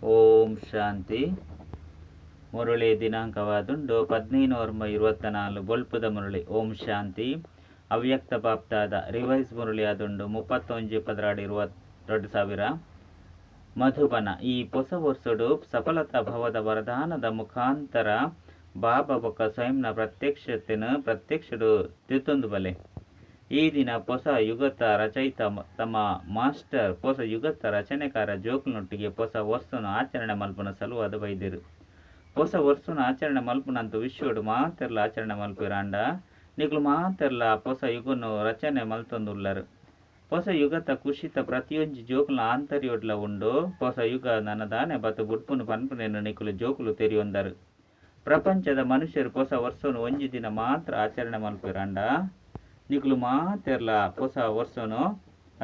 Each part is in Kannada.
ಓಂ ಶಾಂತಿ. ಮುರಳಿ ದಿನಾಂಕವಾದುಂಡು 15/24 ಬೊಲ್ಪುದ ಮುರಳಿ. ಓಂ ಶಾಂತಿ. ಅವ್ಯಕ್ತ ಬಾಪ್ತಾದ ರಿವೈಸ್ ಮುರಳಿ ಆದುಂಡು 31/12/2022 ಮಧುಬನ. ಈ ಹೊಸ ವರ್ಷಡು ಸಫಲತಾ ಭವದ ವರದಾನದ ಮುಖಾಂತರ ಬಾಬಾ ಬೊಕ್ಕ ಸ್ವಯಂನ ಪ್ರತ್ಯಕ್ಷಡು ತಿತ್ತೊಂದು ಬಲೆ. ಈ ದಿನ ಹೊಸ ಯುಗತ ರಚಯಿತ ತಮ್ಮ ಮಾಸ್ಟರ್ ಹೊಸ ಯುಗತ ರಚನೆಕಾರ ಜೋಕುಲನೊಟ್ಟಿಗೆ ಹೊಸ ವರ್ಷನ ಆಚರಣೆ ಮಲ್ಪನ ಸಲುವಾದ ಬೈದಿರು. ಹೊಸ ವರ್ಷನ ಆಚರಣೆ ಮಲ್ಪನಂತೂ ವಿಶ್ವಡು ಮಾತೆರ್ಲ ಆಚರಣೆ ಮಲ್ಪಿರಾಂಡ ನಿಗ್ಲು ಮಾತೆರ್ಲ ಹೊಸ ಯುಗನು ರಚನೆ ಮಲ್ತೊಂದುಳ್ಳರು. ಹೊಸ ಯುಗತ ಕುಶಿತ ಪ್ರತಿಯೊಂದು ಜೋಕುಲ ಆಂತರ್ಯೋಡ್ಲ ಉಂಡು. ಹೊಸ ಯುಗ ನನದಾನೆ ಬತ್ತು ಬುಡ್ಪುನು ಪನ್ಪುನೇನು ನಿಕುಲು ಜೋಕುಲು ತೆರಿಯೊಂದರು. ಪ್ರಪಂಚದ ಮನುಷ್ಯರು ಹೊಸ ವರ್ಷನು ಒಂಜಿ ದಿನ ಮಾತ್ರ ಆಚರಣೆ ಮಲ್ಪಿರಾಂಡ ನಿಕುಲು ಮಾತೆರ್ಲ ಹೊಸ ವರ್ಷನು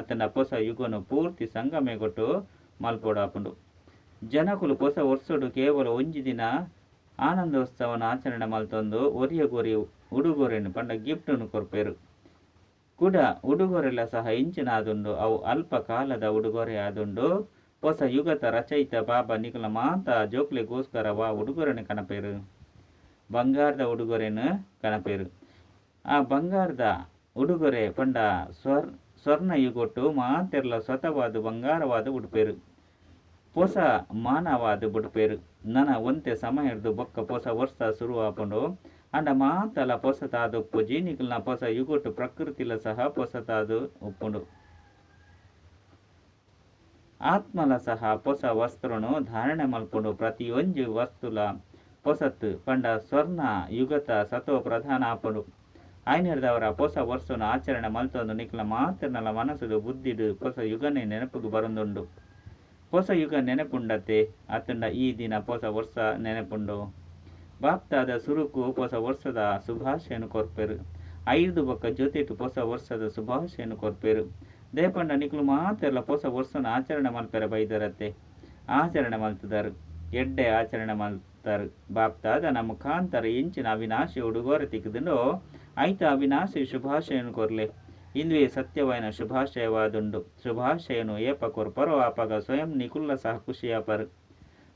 ಅತನ ಹೊಸ ಯುಗನು ಪೂರ್ತಿ ಸಂಗಮೆಗೊಟ್ಟು ಮಲ್ಪೋಡಾಪುಂಡು. ಜನಕುಲು ಹೊಸ ವರ್ಷಡು ಕೇವಲ ಒಂಜಿ ದಿನ ಆನಂದೋತ್ಸವನ ಆಚರಣೆ ಮಲ್ತೊಂದು ಒರಿಯಗೊರಿ ಉಡುಗೊರೆನು ಪಂಡ ಗಿಫ್ಟನ್ನು ಕೊರ್ಪೇರು. ಕೂಡ ಉಡುಗೊರೆಲ್ಲ ಸಹ ಇಂಚಿನಾದುಂಡು. ಅವು ಅಲ್ಪ ಕಾಲದ ಉಡುಗೊರೆ ಆದುಂಡು. ಹೊಸ ಯುಗತ ರಚಯಿತ ಬಾಬಾ ನಿಕುಲ ಮಾತ ಜೋಕ್ಲೆಗೋಸ್ಕರ ವಾ ಉಡುಗೊರೆನು ಕನಪೇರು. ಬಂಗಾರದ ಉಡುಗೊರೆನು ಕನಪೇರು. ಆ ಬಂಗಾರದ ಉಡುಗೊರೆ ಪಂಡ ಸ್ವರ್ಣ ಯುಗೊಟ್ಟು ಮಾತೆರ್ಲ ಸ್ವತವಾದ ಬಂಗಾರವಾದ ಉಡುಪೇರು. ಹೊಸ ಮಾನವಾದ ಬುಡುಪೇರು. ನನ ಒಂತೆ ಸಮಯ ಹಿಡ್ದು ಬೊಕ್ಕ ಹೊಸ ವರ್ಷ ಶುರುವಾಪುಂಡು. ಅಂಡ ಮಾತಲ ಹೊಸತಾದ ಉಪ್ಪುಜಿ ನಿಕಲ್ನ ಹೊಸ ಯುಗೊಟ್ಟು ಪ್ರಕೃತಿಲ ಸಹ ಹೊಸತಾದು ಉಪ್ಪುಂಡು. ಆತ್ಮಲ ಸಹ ಹೊಸ ವಸ್ತ್ರನು ಧಾರಣೆ ಮಲ್ಪುಂಡು. ಪ್ರತಿಯೊಂದು ವಸ್ತುಲ ಹೊಸತ್ತು ಪಂಡ ಸ್ವರ್ಣ ಯುಗತ ಸತೋ ಪ್ರಧಾನ ಆಪುಂಡು. ಐನರ್ದವರ ಹೊಸ ವರ್ಷನ ಆಚರಣೆ ಮಲ್ತೊಂದು ನಿಕಲ ಮಾತಿರ್ನಲ ಮನಸ್ಸುಡು ಬುದ್ಧಿಡು ಹೊಸ ಯುಗನೇ ನೆನಪುಗು ಬರೊಂದುಂಡು. ಹೊಸ ಯುಗ ನೆನಪುಂಡತೆ ಅತ್ತಂಡ ಈ ದಿನ ಹೊಸ ವರ್ಷ ನೆನಪುಂಡು. ಬಾಪ್ತಾದ ಸುರುಕು ಹೊಸ ವರ್ಷದ ಶುಭಾಶಯನು ಕೊರ್ಪೇರು. 5 ಬೊಕ್ಕ ಜೊತೆಟು ಹೊಸ ವರ್ಷದ ಶುಭಾಶಯನು ಕೊರ್ಪೇರು. ದೇಪಂಡ ನಿಕಲು ಮಾತೆರ್ಲ ಹೊಸ ವರ್ಷನ ಆಚರಣೆ ಮಲ್ಪೆರ ಬೈದರತ್ತೆ. ಆಚರಣೆ ಮಲ್ತದರು ಎಡ್ಡೆ ಆಚರಣೆ ಮಲ್ತಾರು. ಬಾಪ್ತಾದನ ಮುಖಾಂತರ ಇಂಚಿನ ಅವಿನಾಶಿ ಉಡುಗೊರೆ ತಿಕ್ಕಿದುಂಡು ಐತ ಅವಿನಾಶಿ ಶುಭಾಶಯನು ಕೊರ್ಲೆ. ಇಂದುವೆ ಸತ್ಯವಾಯಿನ ಶುಭಾಶಯವಾದುಂಡು. ಶುಭಾಶಯನು ಏಪ ಕೊರ್ಪರೋ ಆಪಗ ಸ್ವಯಂ ನಿಕುಲ್ಲ ಸಹ ಖುಷಿಯಾಪರು.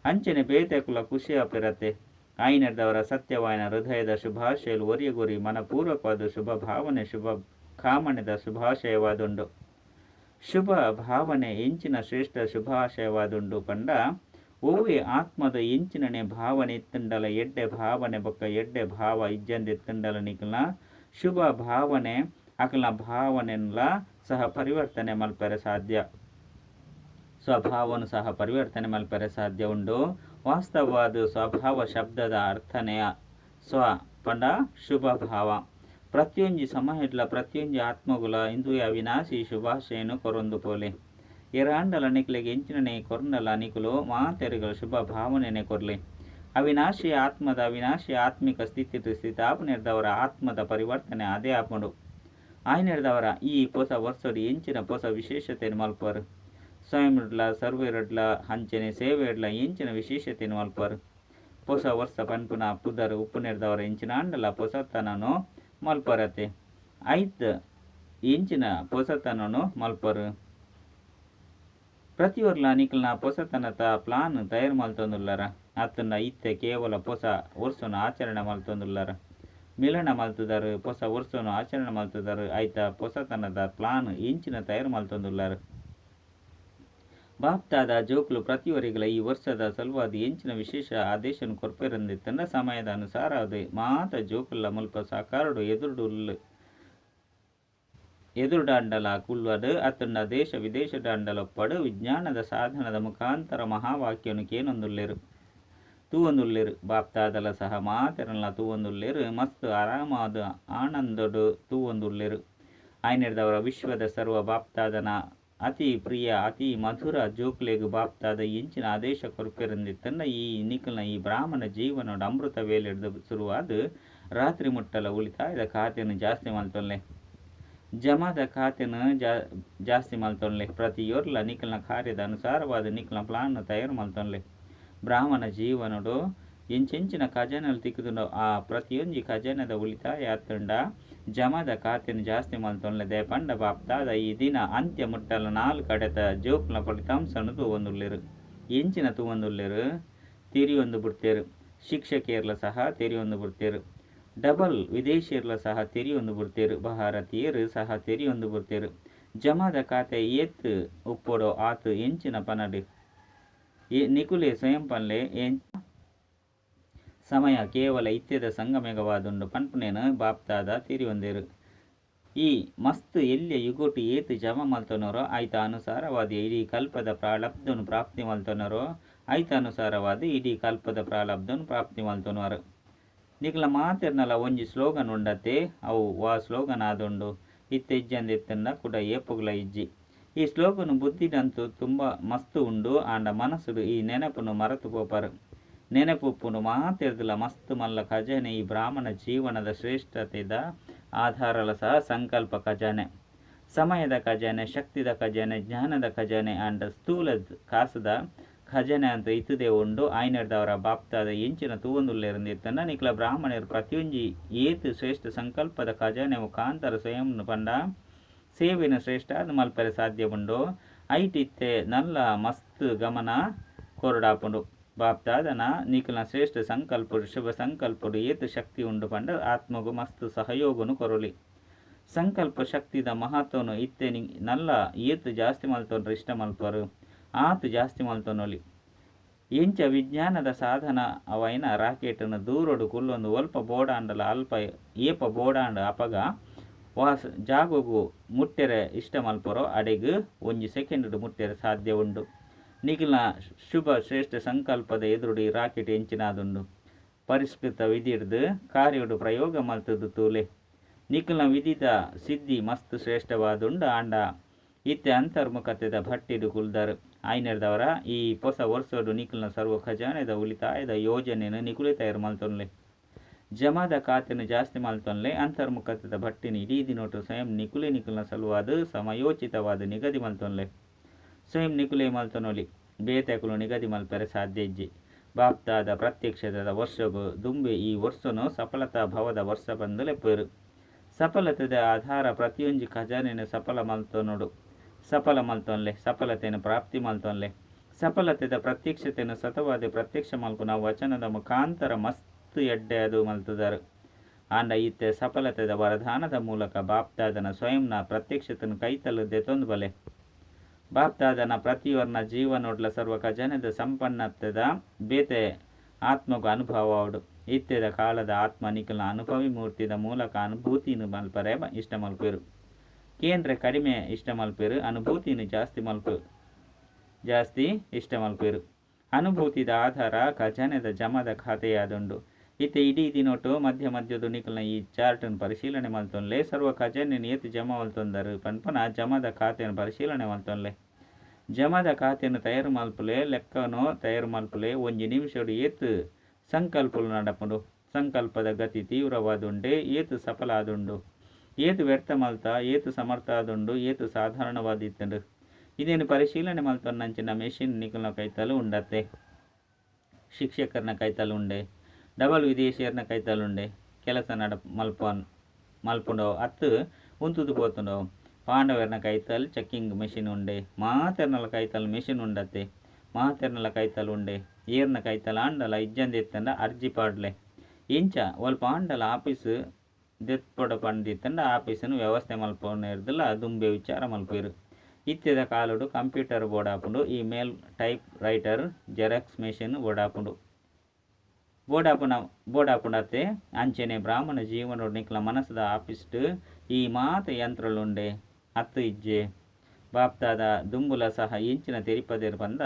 ಅಂಚನೆ ಬೇತೆಕುಲ ಖುಷಿಯಾಪಿರತ್ತೆ. ಐನರ್ದವರ ಸತ್ಯವಾಯಿನ ಹೃದಯದ ಶುಭಾಶಯಲು ಒರಿಯಗೊರಿ ಮನಪೂರ್ವಕವಾದ ಶುಭ ಭಾವನೆ ಶುಭ ಕಾಮನೆದ ಶುಭಾಶಯವಾದುಂಡು. ಶುಭ ಭಾವನೆ ಇಂಚಿನ ಶ್ರೇಷ್ಠ ಶುಭಾಶಯವಾದುಂಡು ಪಂಡ ಓವೆ ಆತ್ಮದ ಇಂಚಿನನೆ ಭಾವನೆ ಇತ್ತಂಡಲ ಎಡ್ಡೆ ಭಾವನೆ ಬೊಕ್ಕ ಎಡ್ಡೆ ಭಾವ ಇಜ್ಜಂದಿತ್ತಂಡಲ ನಿಕಲ್ನ ಶುಭ ಭಾವನೆ ಅಕಲ್ನ ಭಾವನೆಲ್ಲ ಸಹ ಪರಿವರ್ತನೆ ಮಲ್ಪರೆ ಸಾಧ್ಯ. ಸ್ವಭಾವನು ಸಹ ಪರಿವರ್ತನೆ ಮಲ್ಪರೆ ಸಾಧ್ಯ ಉಂಡು. ವಾಸ್ತವವಾದ ಸ್ವಭಾವ ಶಬ್ದದ ಅರ್ಥನೇ ಸ್ವ ಪಂಡ ಶುಭ ಭಾವ. ಪ್ರತಿಯೊಂದು ಸಮಯಡ್ಲ ಪ್ರತಿಯೊಂದು ಆತ್ಮಗುಲ ಇಂದು ಅವಿನಾಶಿ ಶುಭಾಶಯನು ಕೊರೊಂದು ಪೋಲೆ. ಎರಾಂಡಲ ನಿಕಲಿಗೆ ಇಂಚಿನನೆ ಕೊರ್ನಲ ನಿಕುಲು ಮಾತೆರಿಗಳ ಶುಭ ಭಾವನೆನೆ ಕೊರ್ಲೆ. ಅವಿನಾಶಿ ಆತ್ಮದ ಅವಿನಾಶಿ ಆತ್ಮಿಕ ಸ್ಥಿತಾಪನೆರ್ದವರ ಆತ್ಮದ ಪರಿವರ್ತನೆ ಅದೇ ಆಪುಂಡು. ಆಯ್ನೆರ್ದವರ ಈ ಹೊಸ ವರ್ಷಡು ಇಂಚಿನ ಹೊಸ ವಿಶೇಷತೆಯನ್ನು ಮಲ್ಪರು. ಸ್ವಯಂಡ್ಲ ಸರ್ವೇರಡ್ಲ ಹಂಚನೆ ಸೇವೆಡ್ಲ ಇಂಚಿನ ವಿಶೇಷತೆಯನ್ನು ಮಲ್ಪರು. ಹೊಸ ವರ್ಷ ಪನ್ಪುನ ಪುದರು ಉಪ್ಪುನೆರ್ದವರ ಇಂಚಿನ ಅಂಡಲ ಹೊಸತನನು ಮಲ್ಪರತೆ. ಐತ್ ಇಂಚಿನ ಹೊಸತನನು ಮಲ್ಪರು. ಪ್ರತಿಯೊರ್ಲ ನಿಕಲ್ನ ಹೊಸತನದ ಪ್ಲಾನ್ ತಯಾರು ಮಲ್ತೊಂದುಲ್ಲರ. ಅತ್ತನ್ನ ಇತ್ತೆ ಕೇವಲ ಹೊಸ ವರ್ಷನ ಆಚರಣೆ ಮಲ್ತೊಂದುಲ್ಲರ. ಮಿಲನ ಮಲ್ತುದರು ಹೊಸ ವರ್ಷನು ಆಚರಣೆ ಮಲ್ತುದರು. ಐತ ಹೊಸತನದ ಪ್ಲಾನ್ ಇಂಚಿನ ತಯಾರು ಮಲ್ತೊಂದುಲ್ಲರು. ಬಾಪ್ತಾದ ಜೋಕುಲು ಪ್ರತಿಯೊರಿಗಳ ಈ ವರ್ಷದ ಸಲುವಾದ ಇಂಚಿನ ವಿಶೇಷ ಆದೇಶನು ಕೊರ್ಪೆರಂದಿತ್ತಂಡ ಸಮಯದ ಅನುಸಾರ ಅದು ಮಾತ ಜೋಕುಲ್ಲ ಮುಲ್ಪ ಸಾಕಾರಡು ಎದುರುಡಾಂಡಲ ಕುಲ್ವಡು ಅತ್ತಂಡ ದೇಶ ವಿದೇಶ ಡಾಂಡಲೊಪ್ಪಡು ವಿಜ್ಞಾನದ ಸಾಧನದ ಮುಖಾಂತರ ಮಹಾವಾಕ್ಯನು ಕೇನೊಂದುಲ್ಲೆರು ತೂವೊಂದುಲ್ಲೆರು. ಬಾಪ್ತಾದಲ ಸಹ ಮಾತೆರಲ್ಲ ತೂವೊಂದುಲ್ಲೆರು. ಮಸ್ತ್ ಆರಾಮಾದ ಆನಂದಡು ತೂವೊಂದುಲ್ಲೆರು. ಐನೆರ್ದವರ ವಿಶ್ವದ ಸರ್ವ ಬಾಪ್ತಾದನ ಅತಿ ಪ್ರಿಯ ಅತಿ ಮಧುರ ಜೋಕ್ಲೆಗು ಬಾಪ್ತಾದ ಇಂಚಿನ ಆದೇಶ ಕೊರ್ಪೆರಂದಿತ್ತಂಡ ಈ ನಿಕಲ್ನ ಈ ಬ್ರಾಹ್ಮಣ ಜೀವನೋಡ ಅಮೃತ ವೇಲೆಡ್ದು ಶುರುವಾದ ರಾತ್ರಿ ಮುಟ್ಟಲ ಉಳಿತಾಯದ ಖಾತೆಯನ್ನು ಜಾಸ್ತಿ ಮಲ್ತೊಲ್ಲೆ. ಜಮಾದ ಖಾತೆಯನ್ನು ಜಾಸ್ತಿ ಮಲ್ತೊನ್ಲೆ. ಪ್ರತಿಯೊರ್ಲ ನಿಕಲ್ನ ಕಾರ್ಯದ ಅನುಸಾರವಾದ ನಿಕಲ್ನ ಪ್ಲಾನ್ ತಯಾರು ಮಲ್ತೊನ್ಲೆ. ಬ್ರಾಹ್ಮಣ ಜೀವನಡು ಇಂಚಿನ ಖಜಾನೆಲು ತಿಕ್ಕುದುಂಡು. ಆ ಪ್ರತಿಯೊಂದು ಖಜಾನೆದ ಉಳಿತಾಯ ಆತಂಡ ಜಮಾದ ಖಾತೆಯನ್ನು ಜಾಸ್ತಿ ಮಲ್ತೊನ್ಲೆ. ದೇಪಂಡ ಬಾಪ್ತಾದ ಈ ದಿನ ಅಂತ್ಯ ಮುಟ್ಟಲ 4 ಕಡೆತ ಜೋಕ್ಲ ಫಲಿತಾಂಶನು ತೂವೊಂದುಲ್ಲೆರು. ಎಂಚಿನ ತೂವೊಂದುಲ್ಲೆರ್ ತಿರಿಯೊಂದು ಬುಡ್ತೇರು. ಶಿಕ್ಷಕಿಯರ್ಲ ಸಹ ತೆರಿಯೊಂದು ಬುಡ್ತೇರು. ಡಬಲ್ ವಿದೇಶಿಯರ್ಲ ಸಹ ತೆರಿಯೊಂದು ಬುಡ್ತೇರು. ಭಾರತೀಯರು ಸಹ ತೆರಿಯೊಂದು ಬುಡ್ತೇರು. ಜಮಾದ ಖಾತೆ ಏತ್ ಉಪ್ಪೊಡೋ ಆತು ಎಂಚಿನ ಪನಡ್ ನಿಕುಲೆ ಸ್ವಯಂ ಪನ್ಲೆ ಸಮಯ ಕೇವಲ ಇತ್ಯದ ಸಂಗಮೆಗವಾದುಂಡು ಪನ್ಪುನೇನು ಬಾಪ್ತಾದ ತಿರಿಯೊಂದೇರು. ಈ ಮಸ್ತ್ ಎಲ್ಯ ಯುಗೋಟು ಏತು ಜಮ ಮಲ್ತೊನರೋ ಐತ ಅನುಸಾರವಾದ ಇಡೀ ಕಲ್ಪದ ಪ್ರಾಲಬ್ಧನು ಪ್ರಾಪ್ತಿ ಮಲ್ತೊನರೋ ಐತ ಅನುಸಾರವಾದ ಇಡೀ ಕಲ್ಪದ ಪ್ರಾಲಬ್ಧನು ಪ್ರಾಪ್ತಿ ಮಲ್ತೊನರು. ನಿಕ್ಲ ಮಾತೆರ್ನಲ ಒಂಜಿ ಸ್ಲೋಗನ್ ಉಂಡತೆ ಅವು ವಾ ಸ್ಲೋಗನ್ ಆದುಂಡು ಇತ್ತೆ ಇಜ್ಜಂದೆತ್ತಂಡ ಕೂಡ ಏಪುಗ್ಲ ಇಜ್ಜಿ. ಈ ಸ್ಲೋಗನು ಬುದ್ಧಿಡಂತೂ ತುಂಬ ಮಸ್ತ್ ಉಂಡು ಆಂಡ ಮನಸ್ಸುಡು ಈ ನೆನಪುನು ಮರೆತು ಪೋಪರು. ನೆನಪುಪ್ಪುನು ಮಾತೆರ್ದುಲ ಮಸ್ತ್ ಮಲ್ಲ ಖಜಾನೆ ಈ ಬ್ರಾಹ್ಮಣ ಜೀವನದ ಶ್ರೇಷ್ಠತೆದ ಆಧಾರಲ ಸಹ ಸಂಕಲ್ಪ ಖಜಾನೆ, ಸಮಯದ ಖಜಾನೆ, ಶಕ್ತಿದ ಖಜಾನೆ, ಜ್ಞಾನದ ಖಜಾನೆ ಆಂಡ ಸ್ಥೂಲ ಕಾಸದ ಖಜಾನೆ ಅಂತ ಇತ್ತುದೇ ಉಂಡು. ಆಯ್ನರ್ದವರ ಬಾಪ್ತಾದ ಎಂಚಿನ ತೂವೊಂದುಲ್ಲೆರಂದಿತ್ತಂಡ ನಿಕ್ಲ ಬ್ರಾಹ್ಮಣರು ಪ್ರತಿಯೊಂಜಿ ಏತು ಶ್ರೇಷ್ಠ ಸಂಕಲ್ಪದ ಖಜಾನೆ ಮುಖಾಂತರ ಸ್ವಯಂ ಪಂಡ ಸೇವೆನ ಶ್ರೇಷ್ಠ ಅದು ಮಲ್ಪರೆ ಸಾಧ್ಯ ಉಂಡು. ಐಟಿತ್ತೆ ನಲ್ಲ ಮಸ್ತ್ ಗಮನ ಕೊರಡಾಪುಂಡು. ಬಾಪ್ತಾದನ ನಿಕ್ಲ ಶ್ರೇಷ್ಠ ಸಂಕಲ್ಪಡು ಶುಭ ಸಂಕಲ್ಪಡು ಏತು ಶಕ್ತಿ ಉಂಡು ಪಂಡ ಆತ್ಮಗು ಮಸ್ತ್ ಸಹಯೋಗನು ಕೊರೊಲಿ. ಸಂಕಲ್ಪ ಶಕ್ತಿದ ಮಹತ್ವನು ಇತ್ತೆ ನಲ್ಲ ಏತು ಜಾಸ್ತಿ ಮಲ್ತೊಂಡ್ರೆ ಇಷ್ಟ ಮಲ್ಪರು ಆತು ಜಾಸ್ತಿ ಮಲ್ತೊನೊಲಿ. ಎಂಚ ವಿಜ್ಞಾನದ ಸಾಧನ ಅವೈನ ರಾಕೆಟ್ನ ದೂರೊಡು ಕುಲ್ಲೊಂದು ಒಲ್ಪ ಬೋಡಾಂಡಲ ಅಲ್ಪ ಏಪ ಬೋಡಾಂಡ ಅಪಗ ವಾಸ್ ಜಾಗುಗು ಮುಟ್ಟೆರೆ ಇಷ್ಟ ಮಲ್ಪರೋ ಅಡೆಗ್ ಒಂಜಿ ಸೆಕೆಂಡ್ ಮುಟ್ಟೆರೆ ಸಾಧ್ಯ ಉಂಡು. ನಿಖಿಲ್ನ ಶುಭ ಶ್ರೇಷ್ಠ ಸಂಕಲ್ಪದ ಎದುರುಡಿ ರಾಕೆಟ್ ಎಂಚಿನಾದುಂಡು. ಪರಿಷ್ಕೃತ ವಿಧಿಡ್ದು ಕಾರ್ಯಡು ಪ್ರಯೋಗ ಮಲ್ತದು ತೂಲೆ. ನಿಖಿಲ್ನ ವಿಧಿದ ಸಿದ್ಧಿ ಮಸ್ತ್ ಶ್ರೇಷ್ಠವಾದುಂಡು ಆಂಡ ಇತ್ತೆ ಅಂತರ್ಮುಖತೆದ ಭಟ್ಟಿಡು ಕುಲ್ದರು. ಆಯ್ನರ್ದವರ ಈ ಹೊಸ ವರ್ಷಡು ನಿಖಿಲ್ನ ಸರ್ವ ಖಜಾನೆದ ಉಳಿತಾಯದ ಯೋಜನೆಯನ್ನು ನಿಕುಲೆ ತಯಾರು ಮಲ್ತೊನ್ಲೆ. ಜಮಾದ ಖಾತೆನು ಜಾಸ್ತಿ ಮಲ್ತೊನ್ಲೆ ಅಂತರ್ಮುಖತೆದ ಭಟ್ಟಿನ ಇಡೀ ದಿನೊಟ್ಟು ಸ್ವಯಂ ನಿಖಿಲ್ನ ಸಲುವಾದ ಸಮಯೋಚಿತವಾದ ನಿಗದಿ ಮಲ್ತೊನ್ಲೆ. ಸ್ವಯಂ ನಿಕುಲೆ ಮಲ್ತೊನೊಲಿ ಬೇತೆಕುಲು ನಿಗದಿ ಮಲ್ಪರೆ ಸಾಧ್ಯ ಇಜ್ಜಿ. ಬಾಪ್ತಾದ ಪ್ರತ್ಯಕ್ಷದ ವರ್ಷಗು ದುಂಬೆ ಈ ವರ್ಷನು ಸಫಲತಾ ಭವದ ವರ್ಷ ಬಂದಲೆಪ್ಪರು. ಸಫಲತೆದ ಆಧಾರ ಪ್ರತಿಯೊಂಜಿ ಖಜಾನೆನು ಸಫಲ ಮಲ್ತೊನೊಡು ಸಫಲ ಮಲ್ತೊನ್ಲೆ ಸಫಲತೆಯನ್ನು ಪ್ರಾಪ್ತಿ ಮಲ್ತೊನ್ಲೆ. ಸಫಲತೆದ ಪ್ರತ್ಯಕ್ಷತೆಯನ್ನು ಸತವಾದ ಪ್ರತ್ಯಕ್ಷ ಮಲ್ಪುನ ವಚನದ ಮುಖಾಂತರ ಮಸ್ತ್ ಎಡ್ಡೆ ಅದು ಮಲ್ತುದರು. ಆಂಡ ಇತ್ತೆ ಸಫಲತೆದ ವರದಾನದ ಮೂಲಕ ಬಾಪ್ತಾದನ ಸ್ವಯಂನ ಪ್ರತ್ಯಕ್ಷತೆಯನ್ನು ಕೈತಲು ದೆತೊಂದು ಬಲೆ. ಬಾಪ್ತಾದನ ಪ್ರತಿಯೊರ್ನ ಜೀವನೊಡ್ಲ ಸರ್ವ ಖಜಾನೆದ ಸಂಪನ್ನತೆದ ಬೇತೆ ಆತ್ಮಗೂ ಅನುಭವಡು. ಇತ್ತೆದ ಕಾಲದ ಆತ್ಮ ನಿಖಿಲ್ನ ಅನುಭವಿ ಮೂರ್ತಿದ ಮೂಲಕ ಅನುಭೂತಿನು ಮಲ್ಪರೆ ಇಷ್ಟ ಮಲ್ಪೇರು. ಕೇಂದ್ರ ಕಡಿಮೆ ಇಷ್ಟ ಮಲ್ಪೇರು, ಅನುಭೂತಿನು ಜಾಸ್ತಿ ಇಷ್ಟ ಮಲ್ಪೇರು. ಅನುಭೂತಿದ ಆಧಾರ ಖಜಾನೆದ ಜಮದ ಖಾತೆಯಾದುಂಡು. ಇತ್ತೆ ಇಡೀ ದಿನೊಟ್ಟು ಮಧ್ಯ ಮಧ್ಯದು ನಿಖಿಲ್ನ ಈ ಚಾರ್ಟನ್ನು ಪರಿಶೀಲನೆ ಮಲ್ತೊನ್ಲೆ ಸರ್ವ ಖಜಾನೆಯನ್ನು ಏತು ಜಮ ಮಲ್ತೊಂದರು ಪನ್ಪನ ಜಮದ ಖಾತೆಯನ್ನು ಪರಿಶೀಲನೆ ಮಲ್ತೊನ್ಲೆ. ಜಮದ ಖಾತೆಯನ್ನು ತಯಾರು ಮಲ್ಪುಲೆ ಲೆಕ್ಕನು ತಯಾರು ಮಲ್ಪುಲೆ ಒಂಜಿ ನಿಮಿಷಡು ಏತು ಸಂಕಲ್ಪಲು ನಡಪುಂಡು. ಸಂಕಲ್ಪದ ಗತಿ ತೀವ್ರವಾದುಂಡೆ ಏತು ಸಫಲ ಆದುಂಡು, ಏತು ವ್ಯರ್ಥ ಮಲ್ತ ಏತು ಸಮರ್ಥ ಆದುಂಡು, ಏತು ಸಾಧಾರಣವಾದಿತ್ತುಂಡು. ಇದೇನು ಪರಿಶೀಲನೆ ಮಲ್ತೊನ್ನಂಚಿನ ಮೆಷಿನ್ ನಿಖಿಲ್ನ ಕೈತಲು ಉಂಡತ್ತೆ. ಶಿಕ್ಷಕರನ್ನ ಕೈತಲು ಉಂಡೆ, ಡಬಲ್ ವಿದೇಶಿಯರ್ನ ಕೈತಲು ಉಂಡೆ. ಕೆಲಸ ಮಲ್ಪುಂಡೋ ಅತ್ತು ಉಂತುದು ಪೋತುಂಡೋ. ಪಾಂಡವರ್ನ ಕೈತಲ್ ಚೆಕ್ಕಿಂಗ್ ಮೆಷಿನ್ ಉಂಡೆ. ಮಾತೆರ್ನಲ ಕೈತಲ್ ಮೆಷಿನ್ ಉಂಡತ್ತೆ. ಮಾತೆರ್ನಲ ಕೈತಲ್ ಉಂಡೆ. ಏರ್ನ ಕೈತಲ್ ಆಂಡಲ ಇಜ್ಜಂದೆತ್ತಂಡ ಅರ್ಜಿ ಪಾಡ್ಲೆ. ಇಂಚ ಒಲ್ಪ ಆಂಡಲ ಆಫೀಸು ದೆತ್ಪೊಡ ಪಂದಿತ್ತಂಡ ಆಫೀಸನ್ನು ವ್ಯವಸ್ಥೆ ಮಲ್ಪೊನೆರ್ದಲ್ಲ ದುಂಬೆ ವಿಚಾರ ಮಲ್ಪೇರು. ಇತ್ತೆದ ಕಾಲುಡು ಕಂಪ್ಯೂಟರ್ ಬೋಡಾಪುಂಡು. ಈ ಮೇಲ್ ಟೈಪ್ ರೈಟರ್ ಜೆರಾಕ್ಸ್ ಮೆಷಿನ್ ಬೋಡಾಪುಂಡತ್ತೆ. ಅಂಚೆನೆ ಬ್ರಾಹ್ಮಣ ಜೀವನೋಡು ನಿಕ್ಲ ಮನಸ್ಸದ ಆಫೀಸ್ಡು ಈ ಮಾತ ಯಂತ್ರಲುಂಡೆ ಅತ್ತು ಇಜ್ಜೆ. ಬಾಪ್ತಾದ ದುಂಬುಲ ಸಹ ಇಂಚಿನ ತೆರಿಪದೇರು ಬಂದ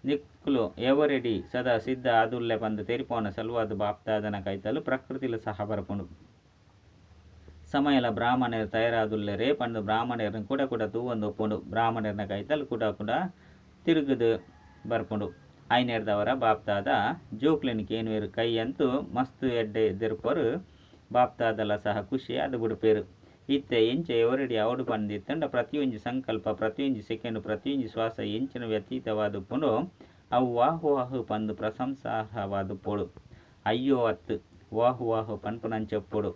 ನಿಕ್ಲು ಎವರೆಡಿ ಸದಾ ಸಿದ್ಧ ಆದುಲ್ಲೆ ಬಂದು ತೆರಿಪೋನ ಸಲುವಾದ ಬಾಪ್ತಾದನ ಕೈತಲು ಪ್ರಕೃತಿಲು ಸಹ ಬರ್ಪುಂಡು. ಸಮಯಲ ಬ್ರಾಹ್ಮಣರು ತಯಾರಾದುಲ್ಲೆರೆ ಪಂಡು ಬ್ರಾಹ್ಮಣರನ್ನು ಕೂಡ ತೂವೊಂದು ಒಪ್ಪುಂಡು. ಬ್ರಾಹ್ಮಣರನ್ನ ಕೈತಲು ಕೂಡ ತಿರುಗುದು ಬರ್ಪುಂಡು. ಐನೇರ್ದವರ ಬಾಪ್ತಾದ ಜೋಕ್ಲೆನಿಕೆ ಏನುವೇರು ಕೈ ಅಂತೂ ಮಸ್ತ್ ಎಡ್ಡೆ ದೆರ್ಪರು. ಬಾಪ್ತಾದಲ ಸಹ ಖುಷಿ ಅದು ಬಿಡುಪೇರು. ಇತ್ತೆ ಎಂಚ ಎವರೆಡಿ ಅವಡು ಪಂದಿತ್ತಂಡ ಪ್ರತಿಯೊಂಜಿ ಸಂಕಲ್ಪ ಪ್ರತಿಯೊಂಜಿ ಸೆಕೆಂಡು ಪ್ರತಿಯೊಂಜಿ ಶ್ವಾಸ ಎಂಚಿನ ವ್ಯತೀತವಾದುಪ್ಪುಂಡು ಅವು ವಾಹು ಪಂದು ಪ್ರಶಂಸಾರ್ಹವಾದುಪ್ಪೋಡು. ಅಯ್ಯೋ ಅತ್ತು ವಾಹು ಪನ್ಪುನಂಚೆಪ್ಪೊಡು.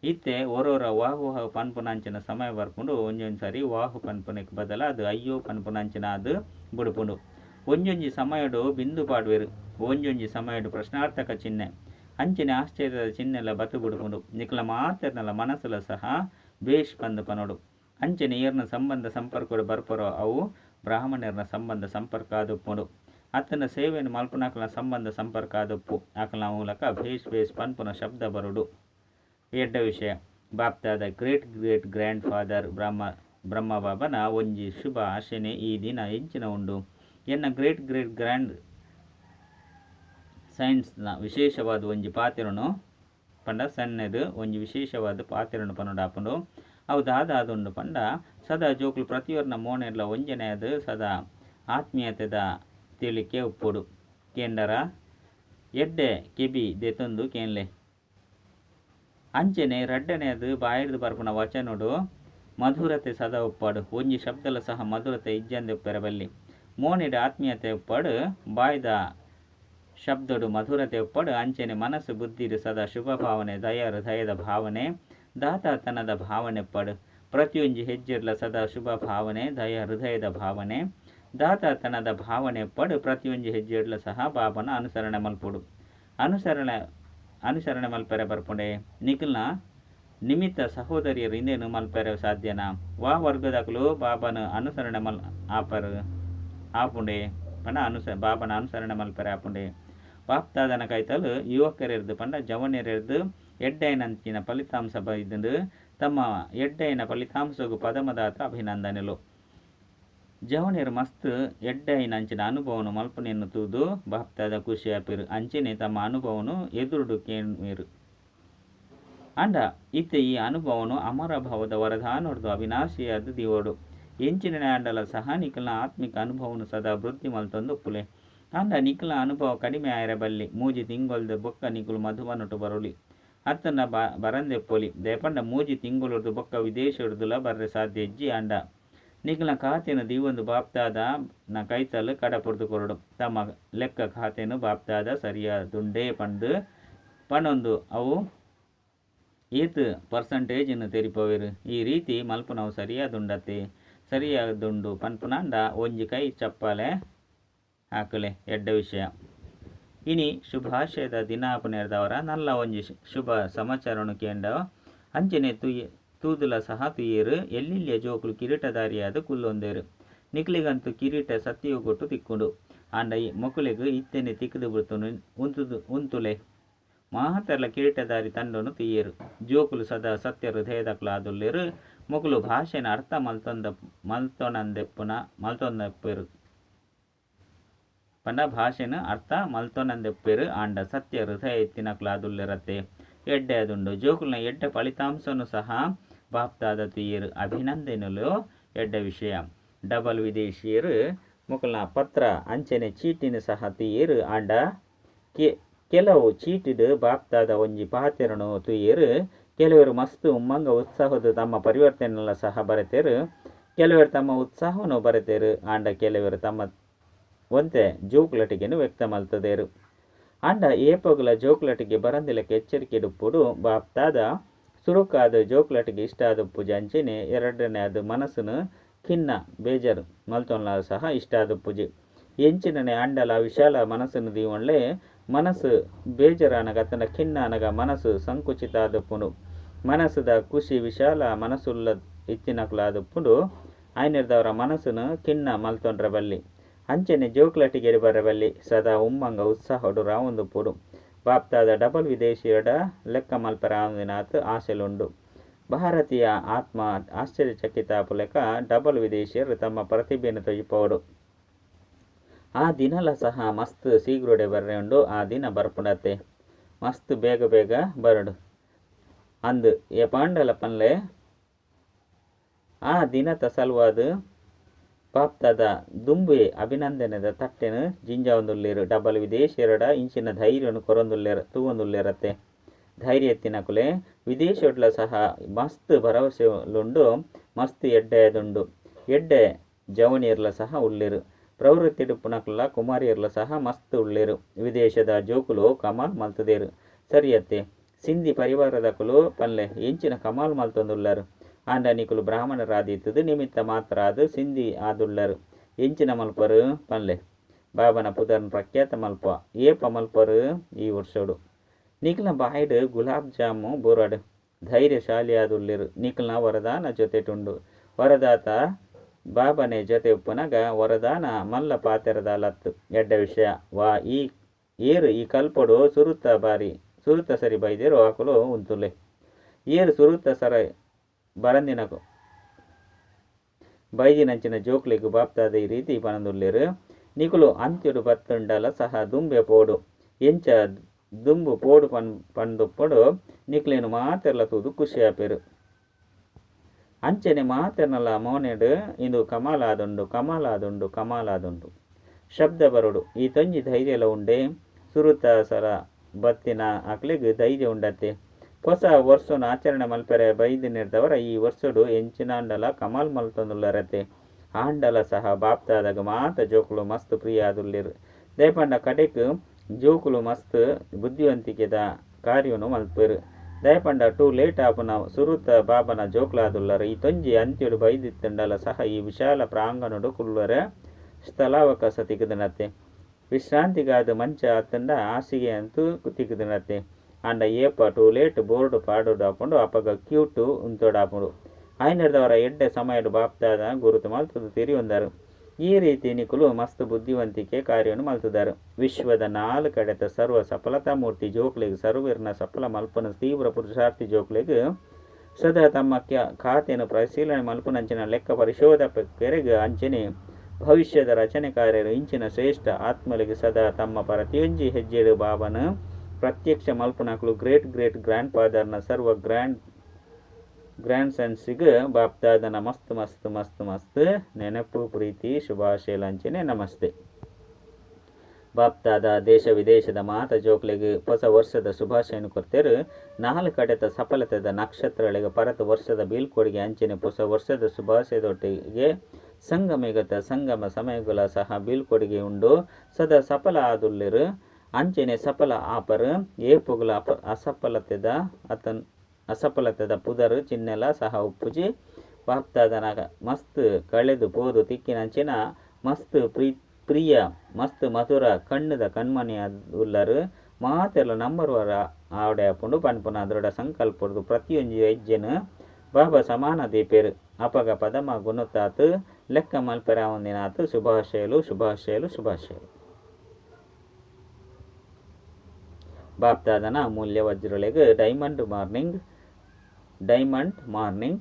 ಇತ್ತೆ ಒರೋರ ವಾಹು ಪನ್ಪುನಂಚಿನ ಸಮಯ ಬರ್ಪುಂಡು. ಒಂಜೊಂದು ಸರಿ ವಾಹು ಪನ್ಪುನಕ್ಕೆ ಬದಲ ಅದು ಅಯ್ಯೋ ಪನ್ಪುನಂಚಿನ ಅದು ಬಿಡುಪುಂಡು. ಒಂಜೊಂಜಿ ಸಮಯಡು ಬಿಂದು ಪಾಡುವೆರು, ಒಂಜೊಂಜಿ ಸಮಯಡು ಪ್ರಶ್ನಾರ್ಥಕ ಚಿಹ್ನೆ ಅಂಚಿನ ಆಶ್ಚರ್ಯದ ಚಿಹ್ನೆಲ್ಲ ಬತು ಬಿಡುಪುಂಡು. ನಿಕ್ಲ ಮಾತೆರ್ನಲ ಮನಸ್ಸುಲ ಸಹ ಬೇಷ್ ಪಂದು ಪನೋಡು. ಅಂಚನೆ ಏರ್ನ ಸಂಬಂಧ ಸಂಪರ್ಕಡು ಬರ್ಪರೋ ಅವು ಬ್ರಾಹ್ಮಣರ್ನ ಸಂಬಂಧ ಸಂಪರ್ಕ ಆದುಪ್ಪುಂಡು. ಅತ್ತನ ಸೇವೆಯನ್ನು ಮಲ್ಪುನಾಕಲ ಸಂಬಂಧ ಸಂಪರ್ಕ ಆದುಪ್ಪು. ಆಕಲ ಮೂಲಕ ಬೇಷ್ ಬೇಷ್ ಪನ್ಪುನ ಶಬ್ದ ಬರುಡು. ಎಡ್ಡ ವಿಷಯ ಬಾಪ್ತಾದ great great grand father Brahma ಬಾಬನ ಒಂಜಿ ಶುಭ ಆಶೆನೆ ಈ ದಿನ ಎಂಚಿನ ಉಂಡು. ಎನ್ನ ಗ್ರೇಟ್ ಗ್ರೇಟ್ ಗ್ರ್ಯಾಂಡ್ ಸೈನ್ಸ್ನ ವಿಶೇಷವಾದ ಒಂಜಿ ಪಾತೆರನು ಪಂಡ ಸಣ್ಣದು ಒಂಜಿ ವಿಶೇಷವಾದ ಪಾತೆರನು ಪನೋಡಾಪುಂಡು. ಅವು ದಾದಾದುಂಡು ಪಂಡ ಸದಾ ಜೋಕುಲು ಪ್ರತಿಯೊರ್ನ ಮೋನೆರ್ಲ ಒಂಜನೆಯದು ಸದಾ ಆತ್ಮೀಯತೆದ ತಿಳಿಕೆ ಉಪ್ಪುಡು. ಕೇಂಡರ ಎಡ್ಡೆ ಕೆಬಿ ದೆತೊಂದು ಕೇನ್ಲೆ ಅಂಚನೆ ರಡ್ಡನೆಯದು ಬಾಯಿರ್ದು ಬರ್ಪುನ ವಚನುಡು ಮಧುರತೆ ಸದಾ ಉಪ್ಪಾಡು. ಒಂಜಿ ಶಬ್ದಲ ಸಹ ಮಧುರತೆ ಇಜ್ಜಂದೆ ಉಪ್ಪೆರಬಲ್ಲಿ. ಮೋನಿಡ ಆತ್ಮೀಯತೆ ಉಪ್ಪಾಡು, ಬಾಯ್ದ ಶಬ್ದಡು ಮಧುರತೆ ಉಪ್ಪಾಡು. ಅಂಚನೆ ಮನಸ್ಸು ಬುದ್ಧಿಡು ಸದಾ ಶುಭ ಭಾವನೆ, ದಯ ಹೃದಯದ ಭಾವನೆ, ದಾತಾತನದ ಭಾವನೆ ಉಪ್ಪಾಡು. ಪ್ರತಿಯೊಂಜಿ ಹೆಜ್ಜೆರ್ಲ ಸದಾ ಶುಭ ಭಾವನೆ, ದಯ ಹೃದಯದ ಭಾವನೆ, ದಾತಾತನದ ಭಾವನೆ ಉಪ್ಪಾಡು. ಪ್ರತಿಯೊಂಜಿ ಹೆಜ್ಜೆರ್ಲ ಸಹ ಬಾಬನ ಅನುಸರಣೆ ಮಲ್ಪುಡು. ಅನುಸರಣೆ ಮಲ್ಪೆರೆ ಬರ್ಪುಂಡೆ ನಿಖಲ್ನ ನಿಮಿತ್ತ ಸಹೋದರಿಯರು ಇಂದೇನು ಮಲ್ಪೆರೆ ಸಾಧ್ಯನಾ? ವಾ ವರ್ಗದಕಲು ಬಾಬನ ಅನುಸರಣೆ ಆಪುಂಡೆ ಪಂಡ ಬಾಬನ ಅನುಸರಣೆ ಮಲ್ಪೆರೆ ಆಪುಂಡೆ. ಬಾಪ್ತಾದನ ಕೈತಲು ಯುವಕರೆರ್ದು ಪಂಡ ಜವನಿಯರೆರ್ದು ಎಡ್ಡೈನಂಚಿನ ಫಲಿತಾಂಶ ಬೈದು ತಮ್ಮ ಎಡ್ಡೈನ ಫಲಿತಾಂಶಗೂ ಪದಮದಾತ ಅಭಿನಂದನೆಲು. ಜವನಿಯರು ಮಸ್ತ್ ಎಡ್ಡೈನಂಚಿನ ಅನುಭವನು ಮಲ್ಪನೆಯನ್ನು ತೂದು ಬಾಪ್ತಾದ ಖುಷಿ ಆಪಿರು. ಅಂಚನೆ ತಮ್ಮ ಅನುಭವನು ಎದುರುಡು ಕೇಳ್ಮಿರು ಅಂಡ ಇತ್ತೆ ಈ ಅನುಭವನು ಅಮರ ಭಾವದ ವರದಾನೊಡ್ದು ಅವಿನಾಶಿಯಾದ ದಿವೋಡು. ಎಂಚಿನ ಅಂಡಲ ಸಹ ನಿಖಲ್ನ ಆತ್ಮಿಕ ಅನುಭವನು ಸದಾ ವೃದ್ಧಿ ಮಲ್ತೊಂದು ಉಪ್ಪುಲೆ. ಅಂಡ ನಿಖಲ್ನ ಅನುಭವ ಕಡಿಮೆ ಆಯಿರಬಲ್ಲಿ ಮೂಜಿ ತಿಂಗೊಳ್ದು ಬೊಕ್ಕ ನಿಖಲು ಮಧುವನುಟು ಬರುಳಿ ಅತ್ತನ ಬರಂದೆಪ್ಪೊಲಿ ದೇಪಂಡ ಮೂಜಿ ತಿಂಗೊಳದು ಬೊಕ್ಕ ವಿದೇಶ ಹಿಡ್ದುಲ ಬರ್ರೆ ಸಾಧ್ಯ ಇಜ್ಜಿ ಅಂಡ ನಿಖಲ್ನ ಖಾತೆನು ದೀವೊಂದು ಬಾಪ್ತಾದ ನ ಕೈತಲು ಕಡಪುಡ್ದು ಕೊರಡು. ತಮ್ಮ ಲೆಕ್ಕ ಖಾತೆನು ಬಾಪ್ತಾದ ಸರಿಯಾದುಂಡೇ ಪಂಡೊಂದು ಅವು ಏತ್ ಪರ್ಸಂಟೇಜನ್ನು ತೆರಿಪೋವೆರು. ಈ ರೀತಿ ಮಲ್ಪುನವು ಸರಿಯಾದುಂಡು ಪನ್ಪುನಂಡ ಒಂಜಿ ಕೈ ಚಪ್ಪಾಲೆ ಹಾಕಲೆ ಎಡ್ಡ ವಿಷಯ. ಇನಿ ಶುಭಾಶಯದ ದಿನಾಪುನೆರ್ದವರ ನಲ್ಲ ಒಂಜಿ ಶುಭ ಸಮಾಚಾರನು ಕೇಂಡ ಅಂಚನೆ ತೂದುಲ ಸಹ ತುಯ್ಯರು. ಎಲ್ಲಿಲ್ಲಿಯ ಜೋಕುಲು ಕಿರೀಟಧಾರಿಯಾದ ಕುಲ್ಲೊಂದೇರು. ನಿಕ್ಲಿಗಂತೂ ಕಿರೀಟ ಸತ್ಯವು ಕೊಟ್ಟು ತಿಕ್ಕುಂಡು. ಅಂಡ ಮೊಕುಲೆಗು ಇತ್ತೆನೆ ತಿಕ್ಕದು ಬಿಡ್ತು ಉಂತುಲೆ ಮಾತೆರ್ಲ ಕಿರೀಟಧಾರಿ ತಂಡನು ತುಯ್ಯರು. ಜೋಕುಲು ಸದಾ ಸತ್ಯ ಹೃದಯದಕ್ಲಾದುಲ್ಲೇರು. ಮೊಕುಲು ಭಾಷೆನ ಅರ್ಥ ಮಲ್ತೊಂದೆಪ್ಪೆರು ಪಂಡ ಭಾಷೆನ ಅರ್ಥ ಮಲ್ತೊನಂದೆಪ್ಪೆರು ಅಂಡ ಸತ್ಯ ಹೃದಯ ಎತ್ತಿನಕ್ಲಾದುಲ್ಲೆರತ್ತೆ ಎಡ್ಡೆ ಅದುಂಡು. ಜೋಕುಲ್ನ ಎಡ್ಡೆ ಫಲಿತಾಂಶನು ಸಹ ಬಾಪ್ತಾದ ತುಯ್ಯರು. ಅಭಿನಂದನೆಲು ಎಡ್ಡ ವಿಷಯ. ಡಬಲ್ ವಿದೇಶಿಯರು ಮೊಕಲ್ನ ಪತ್ರ ಅಂಚನೆ ಚೀಟಿನ ಸಹ ತುಯ್ಯರು ಅಂಡ ಕೆಲವು ಚೀಟಿಡು ಬಾಪ್ತಾದ ಒಂಜಿ ಪಾತೆರನು ತುಯ್ಯರು. ಕೆಲವರು ಮಸ್ತ್ ಉಮ್ಮಂಗ ಉತ್ಸಾಹದ ತಮ್ಮ ಪರಿವರ್ತನೆಲ್ಲ ಸಹ ಬರೆತೇರು. ಕೆಲವರು ತಮ್ಮ ಉತ್ಸಾಹವನ್ನು ಬರೆತೇರು ಅಂಡ ಕೆಲವರು ತಮ್ಮ ಒಂತೆ ಜೋಕುಲಟಿಗೆನು ವ್ಯಕ್ತ ಮಲ್ತದೇರು. ಅಂಡ ಏಪಗುಲ ಜೋಕುಲಟಿಗೆ ಬರಂದಿಲಕ್ಕೆ ಎಚ್ಚರಿಕೆ ಡುಪ್ಪುಡು. ಬಾಪ್ತಾದ ಸುರುಕಾದ ಜೋಕುಲಟಿಗೆ ಇಷ್ಟ ಆದುಪ್ಪು ಅಂಚೆನೆ ಎರಡನೇ ಅದು ಮನಸ್ಸುನು ಖಿನ್ನ ಬೇಜಾರು ಮಲ್ತೊನ್ಲ ಸಹ ಇಷ್ಟ ಆದುಪ್ಪುಜಿ. ಎಂಚಿನನೆ ಅಂಡಲ ವಿಶಾಲ ಮನಸ್ಸುನು ದೀವೊಂಡ್ಲೆ ಮನಸ್ಸು ಬೇಜಾರನಗ ಅತನ ಖಿನ್ನ ಅನಗ ಮನಸ್ಸು ಸಂಕುಚಿತ ಆದುಪ್ಪುಂಡು. ಮನಸ್ಸುದ ಖುಷಿ ವಿಶಾಲ ಮನಸ್ಸುಲ್ಲ ಇತ್ತಿನಕ್ಲಾದುಪ್ಪುಂಡು. ಐನೆರ್ದವರ ಮನಸ್ಸುನು ಖಿನ್ನ ಮಲ್ತೊಂಡ್ರ ಬಲ್ಲಿ ಅಂಚನೆ ಜೋಕುಲಟಿಗೆರಿ ಬರಬಲ್ಲಿ ಸದಾ ಉಮ್ಮಂಗ ಉತ್ಸಾಹಡು ರಾವೊಂದುಪ್ಪುಡು. ಬಾಪ್ತಾದ ಡಬಲ್ ವಿದೇಶಿಯಡ ಲೆಕ್ಕ ಮಲ್ಪ ರಾವೊಂದಿನಾತ್ ಆಸೆಲುಂಡು. ಭಾರತೀಯ ಆತ್ಮ ಆಶ್ಚರ್ಯಚಕಿತಾಪು ಲೆಕ್ಕ ಡಬಲ್ ವಿದೇಶಿಯರು ತಮ್ಮ ಪ್ರತಿಭೆಯನ್ನು ತೊಜಿಪೋಡು. ಆ ದಿನಲ ಸಹ ಮಸ್ತ್ ಶೀಘ್ರಡೆ ಬರ್ರೆ ಉಂಡು. ಆ ದಿನ ಬರ್ಪುಂಡತ್ತೆ ಮಸ್ತ್ ಬೇಗ ಬೇಗ ಬರಡು ಅಂದು ಪಾಂಡಲ ಪನ್ಲೆ ಆ ದಿನದ ಸಲುವಾದು ಬಾಪ್ತಾದ ದುಂಬೆ ಅಭಿನಂದನೆದ ತಟ್ಟೆನು ಜಿಂಜಾವೊಂದುಲ್ಲೇರು. ಡಬಲ್ ವಿದೇಶಿಯರಡ ಇಂಚಿನ ಧೈರ್ಯನು ತೂವೊಂದುಲ್ಲೇರತ್ತೆ. ಧೈರ್ಯ ಎತ್ತಿನಕುಲೆ ವಿದೇಶೊಡ್ಲ ಸಹ ಮಸ್ತ್ ಭರವಸೆಲುಂಡು. ಮಸ್ತ್ ಎಡ್ಡೆಯದುಂಡು. ಎಡ್ಡೆ ಜವನಿಯರ್ಲ ಸಹ ಉಳ್ಳೇರು. ಪ್ರವೃತ್ತಿ ಡುಪ್ಪುನಕುಲ್ಲ ಕುಮಾರಿಯರ್ಲ ಸಹ ಮಸ್ತ್ ಉಳ್ಳೇರು. ವಿದೇಶದ ಜೋಕುಲು ಕಮಾಲ್ ಮಲ್ತದೇರು ಸರಿಯತ್ತೆ. ಸಿಂಧಿ ಪರಿವಾರದಕುಲು ಪನ್ಲೆ ಎಂಚಿನ ಕಮಾಲ್ ಮಲ್ತೊಂದುಲ್ಲಾರು. ಅಂಡ ನಿಕುಲು ಬ್ರಾಹ್ಮಣರಾದೀತದು ನಿಮಿತ್ತ ಮಾತ್ರ ಅದು ಸಿಂಧಿ ಆದುಳ್ಳರು ಎಂಚಿನ ಮಲ್ಪರು ಪನ್ಲೆ ಬಾಬನ ಪುದರ್ನ ಪ್ರಖ್ಯಾತ ಮಲ್ಪ ಏಪ ಮಲ್ಪರು ಈ ವರ್ಷಡು ನಿಕ್ಲ ಬಾಯ್ಡ್ ಗುಲಾಬ್ ಜಾಮು ಬೋರಾಡು ಧೈರ್ಯಶಾಲಿಯಾದುಲ್ಲಿರು ನಿಕ್ಲನ ವರದಾನ ಜೊತೆಟುಂಡು ವರದಾತ ಬಾಬನೆ ಜೊತೆ ಉಪ್ಪುನಗ ವರದಾನ ಮಲ್ಲ ಪಾತೆರದ ಲತ್ತು ಎಡ್ಡ ವಿಷಯ ವಾ ಈ ಏರು ಈ ಕಲ್ಪಡು ಸುರುತ್ತ ಸರಿ ಬೈದೇರು ಆಕಲು ಉಂತುಲೆ ಏರು ಸುರುತ್ತ ಸರ ಬರಂದಿನಕು ಬೈದಿನಂಚಿನ ಜೋಕ್ಲಿಗೂ ಬಾಪ್ತಾದ ಈ ರೀತಿ ಪನದುಲ್ಲೇರು ನಿಕುಲು ಅಂತ್ಯುಡು ಬತ್ತುಂಡಲ ಸಹ ದುಂಬೆ ಪೋಡು ಎಂಚ ದುಂಬು ಪೋಡು ಪಂದುಪ್ಪಡು ನಿಕ್ಲೇನು ಮಾತೆರ್ಲ ತೂದು ಖುಷಿಯಾಪೇರು ಅಂಚನೆ ಮಾತೆರ್ನಲ ಮೋನೆಡು ಇಂದು ಕಮಾಲಾದುಂಡು ಶಬ್ದ ಬರುಡು ಈ ತೊಂಜಿ ಧೈರ್ಯಲ ಉಂಡೆ ಸುರುತ ಸರ ಬತ್ತಿನ ಅಕ್ಲಿಗೆ ಧೈರ್ಯ ಉಂಡತ್ತೆ ಹೊಸ ವರ್ಷನ ಆಚರಣೆ ಮಲ್ಪೆರೆ ಬೈದಿನಿರ್ದವರ ಈ ವರ್ಷಡು ಎಂಚಿನಾಂಡಲ ಕಮಾಲ್ ಮಲ್ತೊಂದುಲ್ಲರತ್ತೆ ಆಂಡಲ ಸಹ ಬಾಪ್ತಾದಾಗ ಮಾತ ಜೋಕುಲು ಮಸ್ತ್ ಪ್ರಿಯ ಆದುಲ್ಲಿರು ದಯಪಂಡ ಕಡೆಕ್ ಜೋಕುಲು ಮಸ್ತ್ ಬುದ್ಧಿವಂತಿಕೆದ ಕಾರ್ಯನು ಮಲ್ಪೇರು ದಯಪಂಡ ಟೂ ಲೇಟ್ ಆಪುನ ಸುರುತ ಬಾಬನ ಜೋಕ್ಲಾದುಲ್ಲರು ಈ ತೊಂಜಿ ಅಂತ್ಯುಡು ಬೈದಿತ್ತಂಡಲ ಸಹ ಈ ವಿಶಾಲ ಪ್ರಾಂಗಣಡು ಕುಲ್ಲರ ಸ್ಥಳಾವಕಾಶ ತಿಕ್ಕದಿನತ್ತೆ ವಿಶ್ರಾಂತಿಗಾದ ಮಂಚ ಅತ್ತಂಡ ಹಾಸಿಗೆ ಅಂತೂ ತಿಕ್ಕದಿನತ್ತೆ ಅಂಡ ಏಪ ಟೂ ಲೇಟ್ ಬೋರ್ಡು ಪಾಡೋಡು ಹಾಕೊಂಡು ಅಪ್ಪಗ ಕ್ಯೂಟು ಉಂತೋಡಾಪುಡು ಆಯ್ನರ್ದವರ ಎಡ್ಡೆ ಸಮಯಡು ಬಾಪ್ತಾದ ಗುರುತು ಮಲ್ತದು ತಿರಿ ಒಂದರು ಈ ರೀತಿ ನಿಕುಲು ಮಸ್ತ್ ಬುದ್ಧಿವಂತಿಕೆ ಕಾರ್ಯವನ್ನು ಮಲ್ತಿದ್ದಾರೆ ವಿಶ್ವದ 4 ಕಡೆತ ಸರ್ವ ಸಫಲತಾ ಮೂರ್ತಿ ಜೋಕ್ಲೆಗ್ ಸರ್ವರ್ನ ಸಫಲ ಮಲ್ಪನ ತೀವ್ರ ಪುರುಷಾರ್ಥಿ ಜೋಕ್ಲೆಗ್ ಸದಾ ತಮ್ಮ ಖಾತೆಯನ್ನು ಪರಿಶೀಲನೆ ಮಲ್ಪನಂಚಿನ ಲೆಕ್ಕ ಪರಿಶೋಧಕರಿಗೆ ಅಂಚನೆ ಭವಿಷ್ಯದ ರಚನೆ ಕಾರ್ಯರು ಇಂಚಿನ ಶ್ರೇಷ್ಠ ಆತ್ಮಲಿಗೆ ಸದಾ ತಮ್ಮ ಪ್ರತಿಯೊಂಜಿ ಹೆಜ್ಜೆಡು ಬಾಬನ ಪ್ರತ್ಯಕ್ಷ ಮಲ್ಪನಕಲು ಗ್ರೇಟ್ ಗ್ರ್ಯಾಂಡ್ ಫಾದರ್ನ ಸರ್ವ ಗ್ರ್ಯಾಂಡ್ ಸನ್ಸಿಗೆ ಬಾಪ್ತಾದನ ಮಸ್ತ್ ನೆನಪು ಪ್ರೀತಿ ಶುಭಾಶಯಲಂಚನೆ ನಮಸ್ತೆ ಬಾಪ್ತಾದ ದೇಶ ವಿದೇಶದ ಮಾತ ಜೋಕ್ಲೆಗೆ ಹೊಸ ವರ್ಷದ ಶುಭಾಶಯನ ಕೊರ್ತೇರು 4 ಕಡೆತ ಸಫಲತೆದ ನಕ್ಷತ್ರಗಳಿಗೆ ಪರತ ವರ್ಷದ ಬೀಳ್ಕೊಡುಗೆ ಅಂಚನೆ ಹೊಸ ವರ್ಷದ ಶುಭಾಶಯದೊಟ್ಟಿಗೆ ಸಂಗಮ ಸಮಯಗಳ ಸಹ ಬೀಳ್ಕೊಡುಗೆ ಉಂಡು ಸದಾ ಸಫಲ ಆದುಲ್ಲಿರು ಅಂಚನೆ ಸಫಲ ಆಪರು ಏಪುಗಳ ಅಸಫಲತೆದ ಪುದರು ಚಿನ್ನೆಲ ಸಹ ಉಪ್ಪುಜಿ ಬಾಪ್ತಾದನ ಮಸ್ತ್ ಕಳೆದು ಪೋದು ತಿಕ್ಕಿನಂಚಿನ ಮಸ್ತ್ ಪ್ರಿಯ ಮಸ್ತ್ ಮಧುರ ಕಣ್ಣದ ಕಣ್ಮಣಿಯಾದುಲ್ಲರು ಮಾತೆಲ್ಲ ನಂಬರ್ವರ ಆವಡೆ ಹಾಕೊಂಡು ಪನ್ಪುನ ದೃಢ ಸಂಕಲ್ಪದ್ದು ಪ್ರತಿಯೊಂದು ಹೆಜ್ಜೆನು ಬಾಬಾ ಸಮಾನ ದೀಪೇರು ಅಪಗ ಪದಮ ಗುಣತಾತು ಲೆಕ್ಕ ಮಲ್ಪೆರ ಒಂದಿನಾತು ಶುಭಾಶಯಲು ಬಾಪ್ತಾದನ ಅಮೂಲ್ಯ ವಜ್ರೊಳಗೆ ಡೈಮಂಡ್ ಮಾರ್ನಿಂಗ್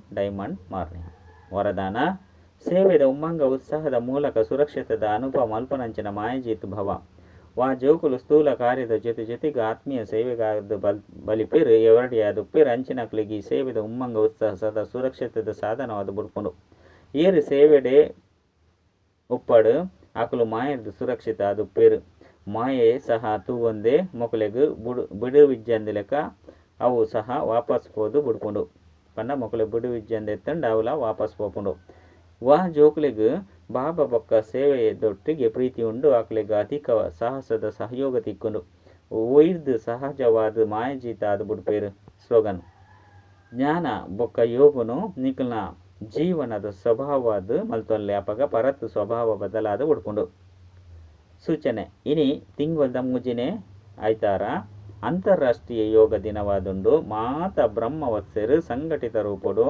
ವರದಾನ ಸೇವೆದ ಉಮ್ಮಂಗ ಉತ್ಸಾಹದ ಮೂಲಕ ಸುರಕ್ಷಿತದ ಅನುಭವ ಮಲ್ಪನಂಚಿನ ಮಾಯಜೀತ್ ಭವ ವಾ ಜೋಕುಲು ಸ್ಥೂಲ ಕಾರ್ಯದ ಜೊತೆಗೆ ಆತ್ಮೀಯ ಸೇವೆಗಾದ ಬಲಿಪೇರು ಎವರಡಿಯಾದುಪ್ಪೇರು ಅಂಚಿನಕ್ಲಿಗೆ ಈ ಸೇವೆದ ಉಮ್ಮಂಗ ಉತ್ಸಾಹ ಸದಾ ಸುರಕ್ಷಿತದ ಸಾಧನವಾದ ಬುಡ್ಕೊಂಡು ಏರು ಸೇವೆಡೆ ಉಪ್ಪಡು ಆಕಲು ಮಾಯದ ಸುರಕ್ಷಿತ ಆದುಪ್ಪೇರು ಮಾಯೆ ಸಹ ತೂವೊಂದೇ ಮೊಕಲೆಗು ಬಿಡುವಿಜ್ಜಂದ ಲೆಕ್ಕ ಅವು ಸಹ ವಾಪಸ್ ಪೋದು ಬುಡ್ಕೊಂಡು ಪಂಡ ಮೊಕಲೆ ಬಿಡುವಿಜ್ಜಂದ ಎತ್ತಂಡು ಅವಲ ವಾಪಸ್ ಪೋಪುಂಡು ವಾ ಜೋಕ್ಲೆಗ್ ಬಾಬಾ ಬೊಕ್ಕ ಸೇವೆಯದೊಟ್ಟಿಗೆ ಪ್ರೀತಿ ಉಂಡು ಆಕ್ಲೆಗ್ ಅಧಿಕ ಸಾಹಸದ ಸಹಯೋಗ ತಿಕ್ಕೊಂಡು ಒಯ್ದು ಸಹಜವಾದ ಮಾಯಜೀತ ಆದ ಬುಡ್ಪೇರು ಸ್ಲೋಗನ್ ಜ್ಞಾನ ಬೊಕ್ಕ ಯೋಗನು ನಿಖಲ್ನ ಜೀವನದ ಸ್ವಭಾವದ ಮಲ್ತೊಲ್ಲೆ ಅಪಗ ಪರತ್ ಸ್ವಭಾವ ಬದಲಾದ ಬುಡ್ಕೊಂಡು ಸೂಚನೆ ಇನಿ ತಿಂಗೊಲ್ದ ಮೂಜಿನೆ ಆಯ್ತಾರ ಅಂತಾರಾಷ್ಟ್ರೀಯ ಯೋಗ ದಿನವಾದುಂಡು ಮಾತ ಬ್ರಹ್ಮವತ್ಸರು ಸಂಘಟಿತ ರೂಪಡು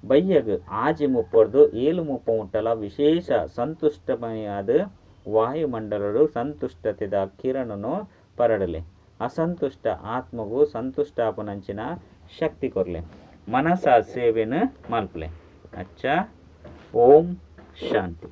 ಬಯ್ಯಗ್ ಆಜಿ ಮುಪ್ಪೊಡ್ದು 7 ಮುಪ್ಪ ಮುಟ್ಟಲ ವಿಶೇಷ ಸಂತುಷ್ಟಮಯಾದ ವಾಯುಮಂಡಲಡು ಸಂತುಷ್ಟತೆದ ಕಿರಣನು ಪರಡಲೆ ಅಸಂತುಷ್ಟ ಆತ್ಮಗೂ ಸಂತುಷ್ಟಾಪನಂಚಿನ ಶಕ್ತಿ ಕೊರ್ಲೆ ಮನಸ ಸೇವೆನ ಮಲ್ಪಲೆ ಅಚ್ಚ ಓಂ ಶಾಂತಿ.